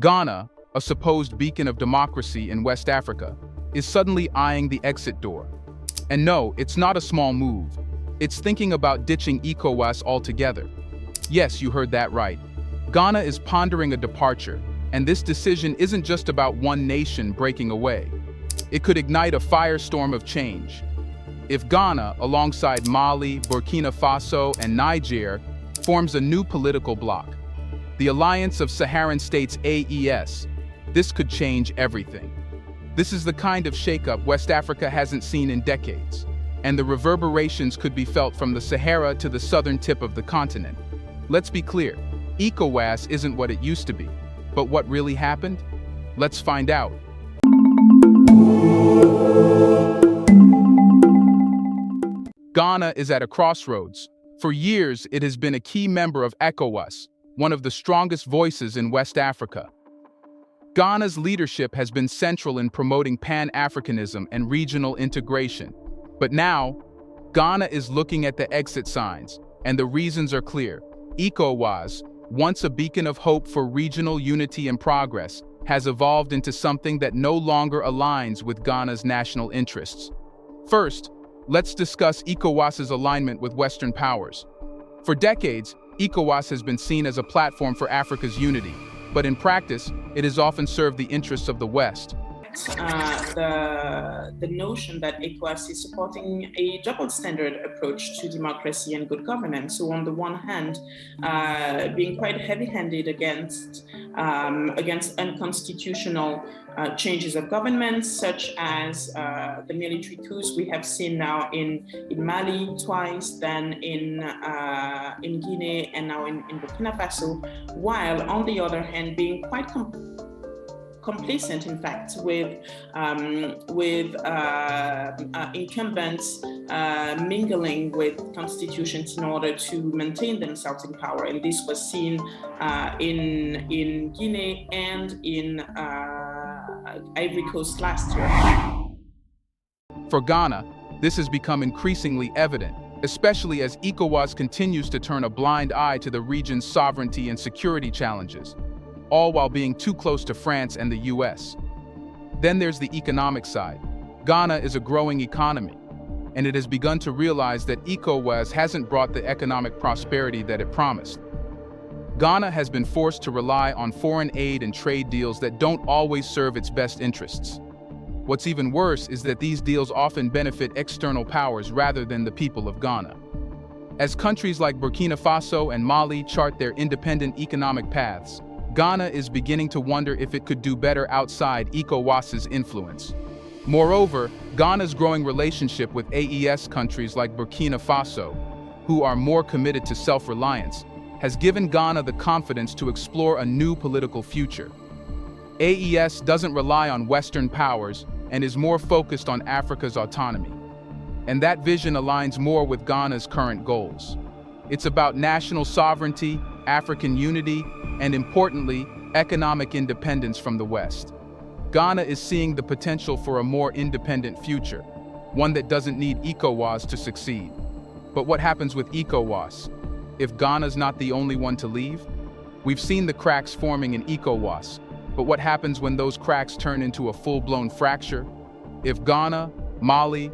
Ghana, a supposed beacon of democracy in West Africa, is suddenly eyeing the exit door. And no, it's not a small move. It's thinking about ditching ECOWAS altogether. Yes, you heard that right. Ghana is pondering a departure, and this decision isn't just about one nation breaking away. It could ignite a firestorm of change. If Ghana, alongside Mali, Burkina Faso, and Niger, forms a new political bloc, the Alliance of Saharan States AES, this could change everything. This is the kind of shakeup West Africa hasn't seen in decades, and the reverberations could be felt from the Sahara to the southern tip of the continent. Let's be clear, ECOWAS isn't what it used to be, but what really happened? Let's find out. Ghana is at a crossroads. For years, it has been a key member of ECOWAS, one of the strongest voices in West Africa. Ghana's leadership has been central in promoting Pan-Africanism and regional integration. But now, Ghana is looking at the exit signs, and the reasons are clear. ECOWAS, once a beacon of hope for regional unity and progress, has evolved into something that no longer aligns with Ghana's national interests. First, let's discuss ECOWAS's alignment with Western powers. For decades, ECOWAS has been seen as a platform for Africa's unity, but in practice, it has often served the interests of the West. The notion that ECOWAS is supporting a double standard approach to democracy and good governance. So on the one hand, being quite heavy-handed against unconstitutional changes of government, such as the military coups we have seen now in Mali twice, then in Guinea, and now in Burkina Faso, while on the other hand being quite complacent, in fact, with incumbents mingling with constitutions in order to maintain themselves in power. And this was seen in Guinea and in Ivory Coast last year. For Ghana, this has become increasingly evident, especially as ECOWAS continues to turn a blind eye to the region's sovereignty and security challenges, all while being too close to France and the US. Then there's the economic side. Ghana is a growing economy, and it has begun to realize that ECOWAS hasn't brought the economic prosperity that it promised. Ghana has been forced to rely on foreign aid and trade deals that don't always serve its best interests. What's even worse is that these deals often benefit external powers rather than the people of Ghana. As countries like Burkina Faso and Mali chart their independent economic paths, Ghana is beginning to wonder if it could do better outside ECOWAS's influence. Moreover, Ghana's growing relationship with AES countries like Burkina Faso, who are more committed to self-reliance, has given Ghana the confidence to explore a new political future. AES doesn't rely on Western powers and is more focused on Africa's autonomy. And that vision aligns more with Ghana's current goals. It's about national sovereignty, African unity, and importantly, economic independence from the West. Ghana is seeing the potential for a more independent future, one that doesn't need ECOWAS to succeed. But what happens with ECOWAS? If Ghana's not the only one to leave? We've seen the cracks forming in ECOWAS, but what happens when those cracks turn into a full-blown fracture? If Ghana, Mali,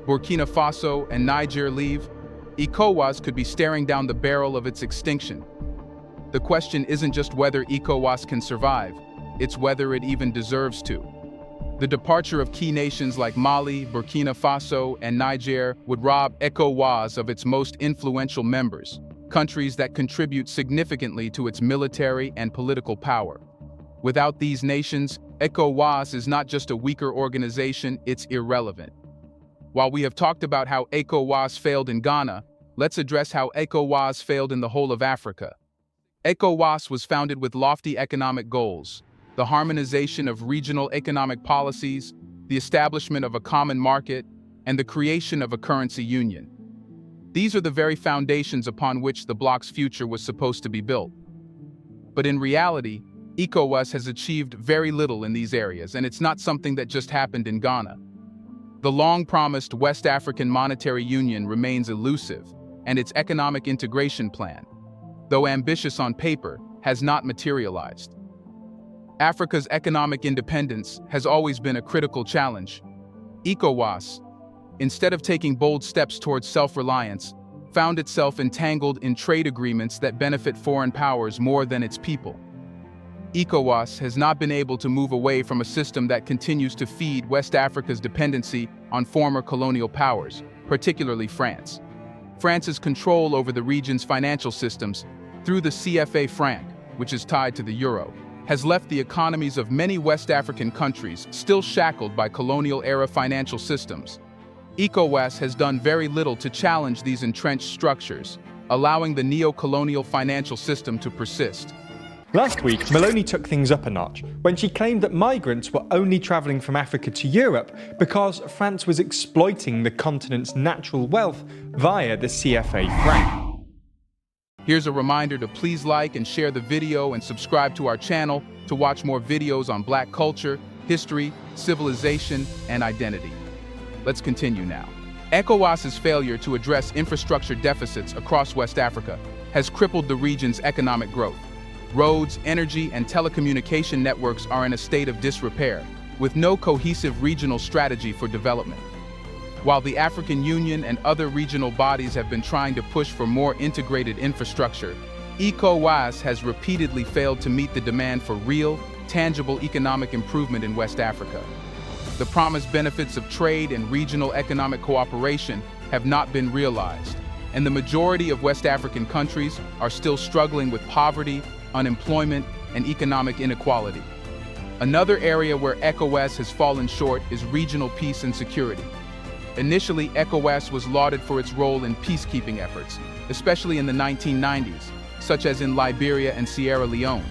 Burkina Faso, and Niger leave, ECOWAS could be staring down the barrel of its extinction. The question isn't just whether ECOWAS can survive, it's whether it even deserves to. The departure of key nations like Mali, Burkina Faso, and Niger would rob ECOWAS of its most influential members, countries that contribute significantly to its military and political power. Without these nations, ECOWAS is not just a weaker organization, it's irrelevant. While we have talked about how ECOWAS failed in Ghana, let's address how ECOWAS failed in the whole of Africa. ECOWAS was founded with lofty economic goals: the harmonization of regional economic policies, the establishment of a common market, and the creation of a currency union. These are the very foundations upon which the bloc's future was supposed to be built. But in reality, ECOWAS has achieved very little in these areas, and it's not something that just happened in Ghana. The long-promised West African Monetary Union remains elusive, and its economic integration plan, though ambitious on paper, has not materialized. Africa's economic independence has always been a critical challenge. ECOWAS, instead of taking bold steps towards self-reliance, found itself entangled in trade agreements that benefit foreign powers more than its people. ECOWAS has not been able to move away from a system that continues to feed West Africa's dependency on former colonial powers, particularly France. France's control over the region's financial systems, through the CFA franc, which is tied to the euro, has left the economies of many West African countries still shackled by colonial-era financial systems. ECOWAS has done very little to challenge these entrenched structures, allowing the neo-colonial financial system to persist. Last week, Meloni took things up a notch when she claimed that migrants were only travelling from Africa to Europe because France was exploiting the continent's natural wealth via the CFA franc. Here's a reminder to please like and share the video and subscribe to our channel to watch more videos on Black culture, history, civilization, and identity. Let's continue now. ECOWAS's failure to address infrastructure deficits across West Africa has crippled the region's economic growth. Roads, energy, and telecommunication networks are in a state of disrepair, with no cohesive regional strategy for development. While the African Union and other regional bodies have been trying to push for more integrated infrastructure, ECOWAS has repeatedly failed to meet the demand for real, tangible economic improvement in West Africa. The promised benefits of trade and regional economic cooperation have not been realized, and the majority of West African countries are still struggling with poverty, unemployment, and economic inequality. Another area where ECOWAS has fallen short is regional peace and security. Initially, ECOWAS was lauded for its role in peacekeeping efforts, especially in the 1990s, such as in Liberia and Sierra Leone.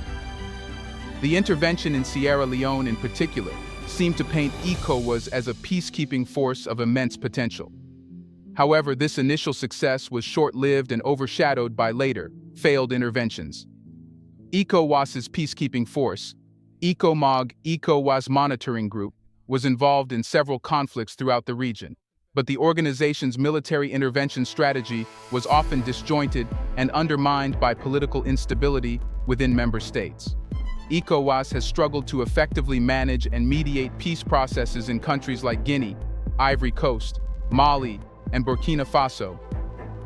The intervention in Sierra Leone in particular seemed to paint ECOWAS as a peacekeeping force of immense potential. However, this initial success was short-lived and overshadowed by later, failed interventions. ECOWAS's peacekeeping force, ECOWAS Monitoring Group, was involved in several conflicts throughout the region, but the organization's military intervention strategy was often disjointed and undermined by political instability within member states. ECOWAS has struggled to effectively manage and mediate peace processes in countries like Guinea, Ivory Coast, Mali, and Burkina Faso.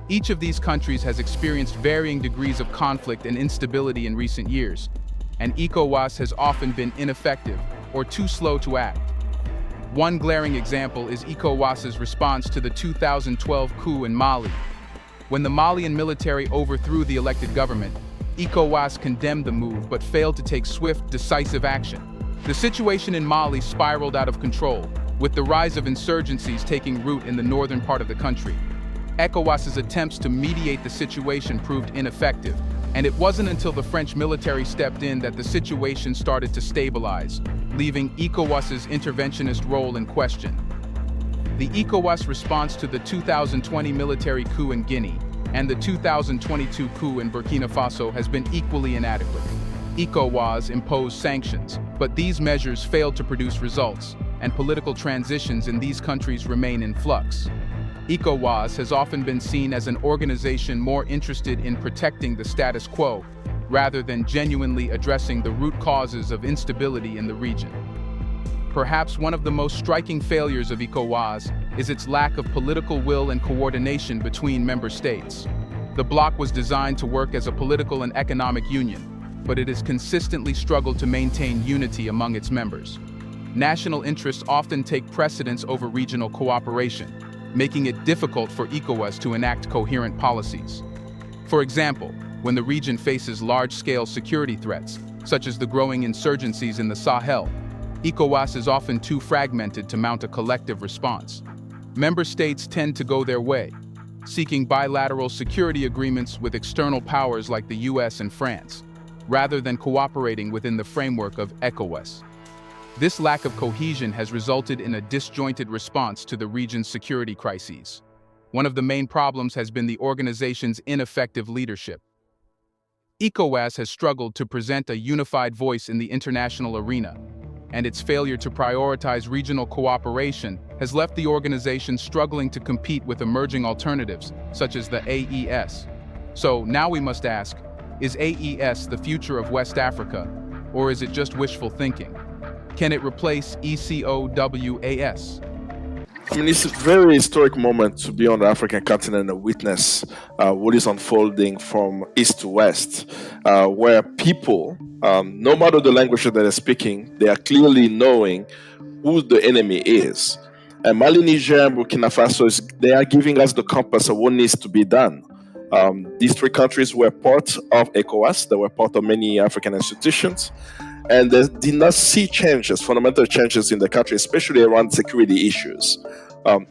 Each of these countries has experienced varying degrees of conflict and instability in recent years, and ECOWAS has often been ineffective or too slow to act. One glaring example is ECOWAS's response to the 2012 coup in Mali. When the Malian military overthrew the elected government, ECOWAS condemned the move but failed to take swift, decisive action. The situation in Mali spiraled out of control, with the rise of insurgencies taking root in the northern part of the country. ECOWAS's attempts to mediate the situation proved ineffective, and it wasn't until the French military stepped in that the situation started to stabilize, leaving ECOWAS's interventionist role in question. The ECOWAS response to the 2020 military coup in Guinea and the 2022 coup in Burkina Faso has been equally inadequate. ECOWAS imposed sanctions, but these measures failed to produce results, and political transitions in these countries remain in flux. ECOWAS has often been seen as an organization more interested in protecting the status quo rather than genuinely addressing the root causes of instability in the region. Perhaps one of the most striking failures of ECOWAS is its lack of political will and coordination between member states. The bloc was designed to work as a political and economic union, but it has consistently struggled to maintain unity among its members. National interests often take precedence over regional cooperation, making it difficult for ECOWAS to enact coherent policies. For example, when the region faces large-scale security threats, such as the growing insurgencies in the Sahel, ECOWAS is often too fragmented to mount a collective response. Member states tend to go their way, seeking bilateral security agreements with external powers like the US and France, rather than cooperating within the framework of ECOWAS. This lack of cohesion has resulted in a disjointed response to the region's security crises. One of the main problems has been the organization's ineffective leadership. ECOWAS has struggled to present a unified voice in the international arena, and its failure to prioritize regional cooperation has left the organization struggling to compete with emerging alternatives, such as the AES. So now we must ask, is AES the future of West Africa, Or is it just wishful thinking? Can it replace ECOWAS? I mean, it's a very historic moment to be on the African continent and witness what is unfolding from east to west, where people, no matter the language that they're speaking, they are clearly knowing who the enemy is. And Mali, Niger, and Burkina Faso, they are giving us the compass of what needs to be done. These three countries were part of ECOWAS, they were part of many African institutions, and they did not see changes, fundamental changes in the country, especially around security issues.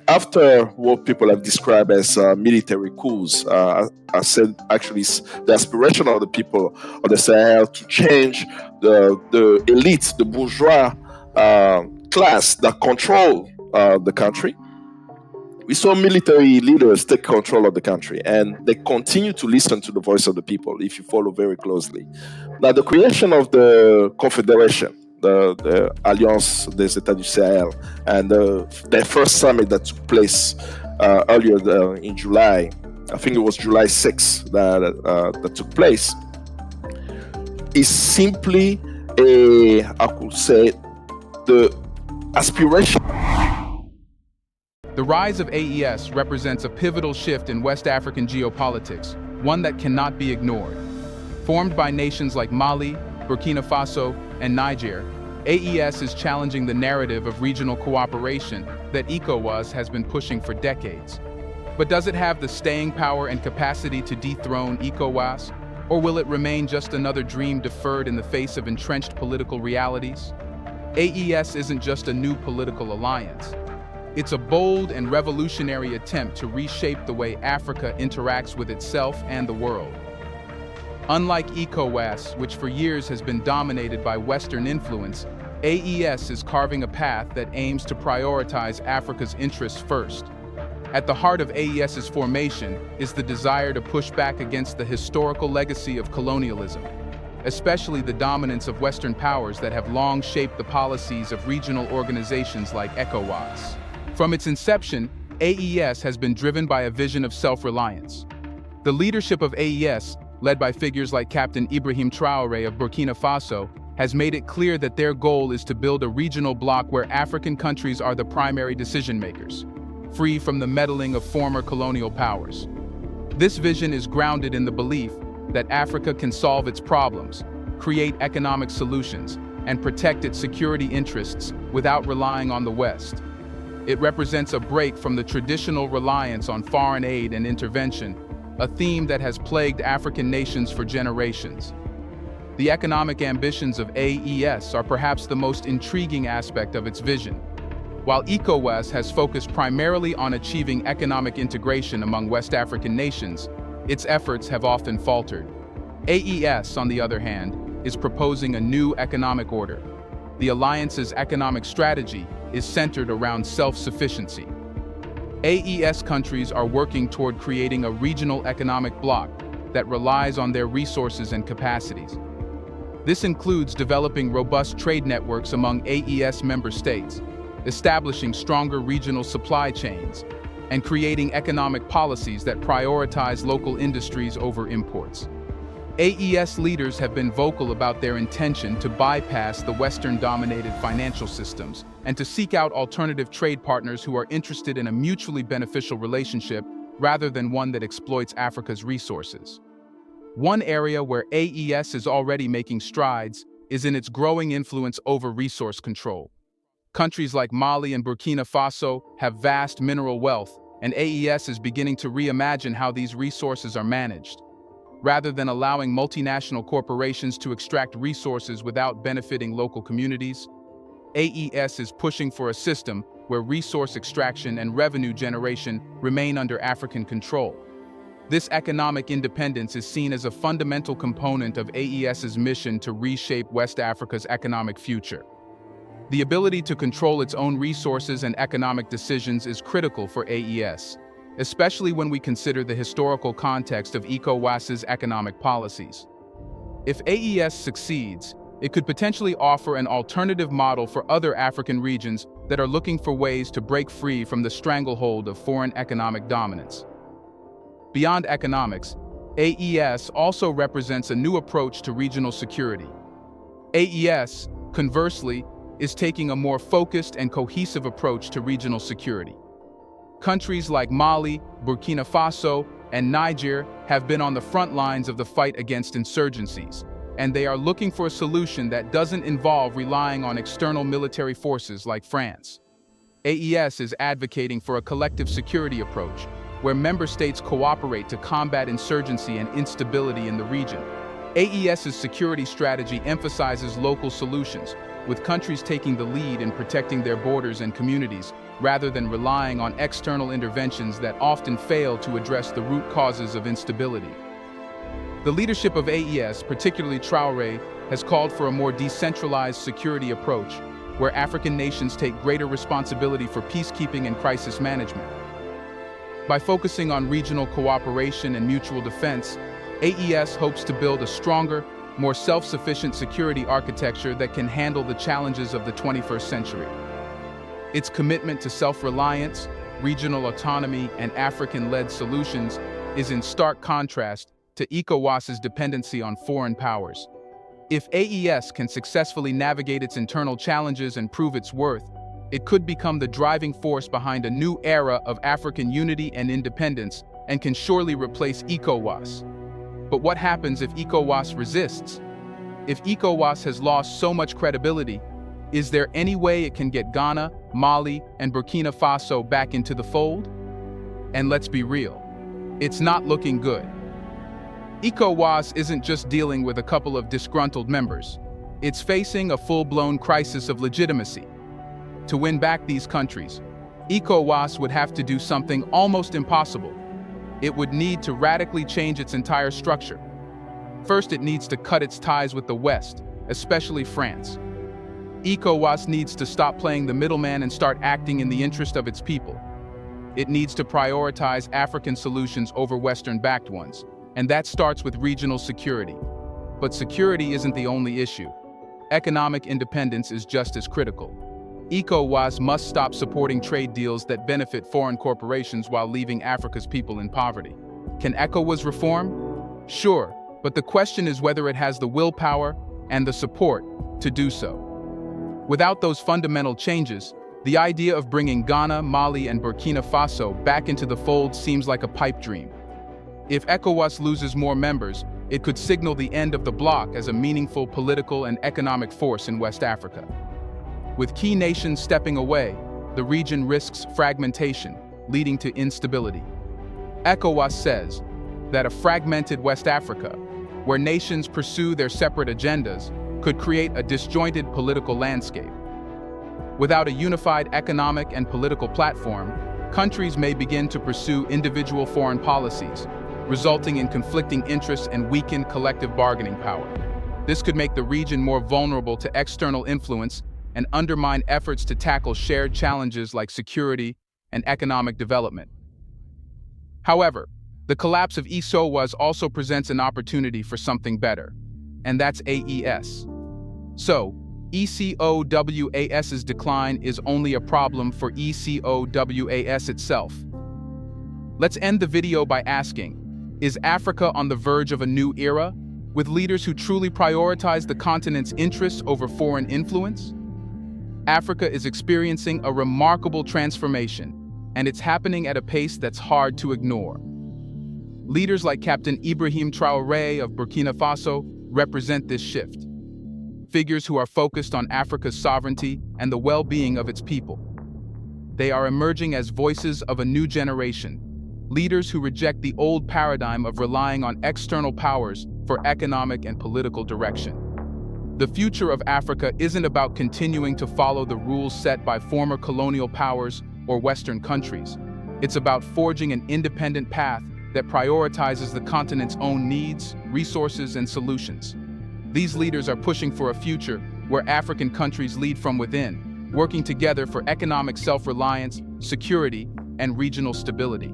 After what people have described as military coups, I said actually the aspiration of the people of the Sahel to change the elite, the bourgeois class that control the country. We saw military leaders take control of the country, and they continue to listen to the voice of the people if you follow very closely. Now, the creation of the Confederation, the Alliance des États du Sahel, and their first summit that took place earlier in July, I think it was July 6th that took place, is simply I could say, the aspiration. The rise of AES represents a pivotal shift in West African geopolitics, one that cannot be ignored. Formed by nations like Mali, Burkina Faso, and Niger, AES is challenging the narrative of regional cooperation that ECOWAS has been pushing for decades. But does it have the staying power and capacity to dethrone ECOWAS, or will it remain just another dream deferred in the face of entrenched political realities? AES isn't just a new political alliance. It's a bold and revolutionary attempt to reshape the way Africa interacts with itself and the world. Unlike ECOWAS, which for years has been dominated by Western influence, AES is carving a path that aims to prioritize Africa's interests first. At the heart of AES's formation is the desire to push back against the historical legacy of colonialism, especially the dominance of Western powers that have long shaped the policies of regional organizations like ECOWAS. From its inception, AES has been driven by a vision of self-reliance. The leadership of AES, led by figures like Captain Ibrahim Traoré of Burkina Faso, has made it clear that their goal is to build a regional bloc where African countries are the primary decision-makers, free from the meddling of former colonial powers. This vision is grounded in the belief that Africa can solve its problems, create economic solutions, and protect its security interests without relying on the West. It represents a break from the traditional reliance on foreign aid and intervention, a theme that has plagued African nations for generations. The economic ambitions of AES are perhaps the most intriguing aspect of its vision. While ECOWAS has focused primarily on achieving economic integration among West African nations, its efforts have often faltered. AES, on the other hand, is proposing a new economic order. The alliance's economic strategy is centered around self-sufficiency. AES countries are working toward creating a regional economic bloc that relies on their resources and capacities. This includes developing robust trade networks among AES member states, establishing stronger regional supply chains, and creating economic policies that prioritize local industries over imports. AES leaders have been vocal about their intention to bypass the Western-dominated financial systems and to seek out alternative trade partners who are interested in a mutually beneficial relationship rather than one that exploits Africa's resources. One area where AES is already making strides is in its growing influence over resource control. Countries like Mali and Burkina Faso have vast mineral wealth, and AES is beginning to reimagine how these resources are managed. Rather than allowing multinational corporations to extract resources without benefiting local communities, AES is pushing for a system where resource extraction and revenue generation remain under African control. This economic independence is seen as a fundamental component of AES's mission to reshape West Africa's economic future. The ability to control its own resources and economic decisions is critical for AES, especially when we consider the historical context of ECOWAS's economic policies. If AES succeeds, it could potentially offer an alternative model for other African regions that are looking for ways to break free from the stranglehold of foreign economic dominance. Beyond economics, AES also represents a new approach to regional security. AES, conversely, is taking a more focused and cohesive approach to regional security. Countries like Mali, Burkina Faso, and Niger have been on the front lines of the fight against insurgencies, and they are looking for a solution that doesn't involve relying on external military forces like France. AES is advocating for a collective security approach, where member states cooperate to combat insurgency and instability in the region. AES's security strategy emphasizes local solutions, with countries taking the lead in protecting their borders and communities, rather than relying on external interventions that often fail to address the root causes of instability. The leadership of AES, particularly Traoré, has called for a more decentralized security approach, where African nations take greater responsibility for peacekeeping and crisis management. By focusing on regional cooperation and mutual defense, AES hopes to build a stronger, more self-sufficient security architecture that can handle the challenges of the 21st century. Its commitment to self-reliance, regional autonomy, and African-led solutions is in stark contrast to ECOWAS's dependency on foreign powers. If AES can successfully navigate its internal challenges and prove its worth, it could become the driving force behind a new era of African unity and independence and can surely replace ECOWAS. But what happens if ECOWAS resists? If ECOWAS has lost so much credibility, is there any way it can get Ghana, Mali, and Burkina Faso back into the fold? And let's be real, it's not looking good. ECOWAS isn't just dealing with a couple of disgruntled members. It's facing a full-blown crisis of legitimacy. To win back these countries, ECOWAS would have to do something almost impossible. It would need to radically change its entire structure. First, it needs to cut its ties with the West, especially France. ECOWAS needs to stop playing the middleman and start acting in the interest of its people. It needs to prioritize African solutions over Western-backed ones, and that starts with regional security. But security isn't the only issue. Economic independence is just as critical. ECOWAS must stop supporting trade deals that benefit foreign corporations while leaving Africa's people in poverty. Can ECOWAS reform? Sure, but the question is whether it has the willpower and the support to do so. Without those fundamental changes, the idea of bringing Ghana, Mali, and Burkina Faso back into the fold seems like a pipe dream. If ECOWAS loses more members, it could signal the end of the bloc as a meaningful political and economic force in West Africa. With key nations stepping away, the region risks fragmentation, leading to instability. ECOWAS says that a fragmented West Africa, where nations pursue their separate agendas, could create a disjointed political landscape. Without a unified economic and political platform, countries may begin to pursue individual foreign policies, resulting in conflicting interests and weakened collective bargaining power. This could make the region more vulnerable to external influence and undermine efforts to tackle shared challenges like security and economic development. However, the collapse of ECOWAS also presents an opportunity for something better, and that's AES. So, ECOWAS's decline is only a problem for ECOWAS itself. Let's end the video by asking, is Africa on the verge of a new era, with leaders who truly prioritize the continent's interests over foreign influence? Africa is experiencing a remarkable transformation, and it's happening at a pace that's hard to ignore. Leaders like Captain Ibrahim Traoré of Burkina Faso represent this shift. Figures who are focused on Africa's sovereignty and the well-being of its people. They are emerging as voices of a new generation, leaders who reject the old paradigm of relying on external powers for economic and political direction. The future of Africa isn't about continuing to follow the rules set by former colonial powers or Western countries. It's about forging an independent path that prioritizes the continent's own needs, resources, and solutions. These leaders are pushing for a future where African countries lead from within, working together for economic self-reliance, security, and regional stability.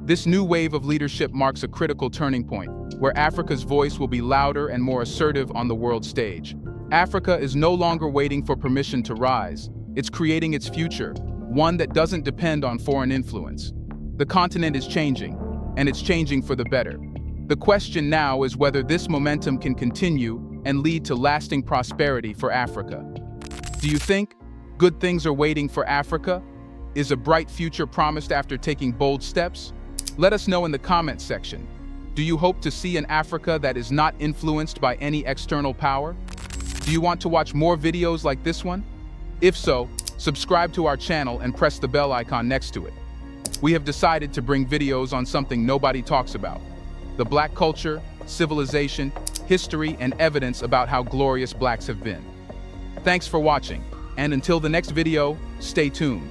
This new wave of leadership marks a critical turning point, where Africa's voice will be louder and more assertive on the world stage. Africa is no longer waiting for permission to rise. It's creating its future, one that doesn't depend on foreign influence. The continent is changing, and it's changing for the better. The question now is whether this momentum can continue and lead to lasting prosperity for Africa. Do you think good things are waiting for Africa? Is a bright future promised after taking bold steps? Let us know in the comments section. Do you hope to see an Africa that is not influenced by any external power? Do you want to watch more videos like this one? If so, subscribe to our channel and press the bell icon next to it. We have decided to bring videos on something nobody talks about: the Black culture, civilization, history, and evidence about how glorious Blacks have been. Thanks for watching, and until the next video, stay tuned.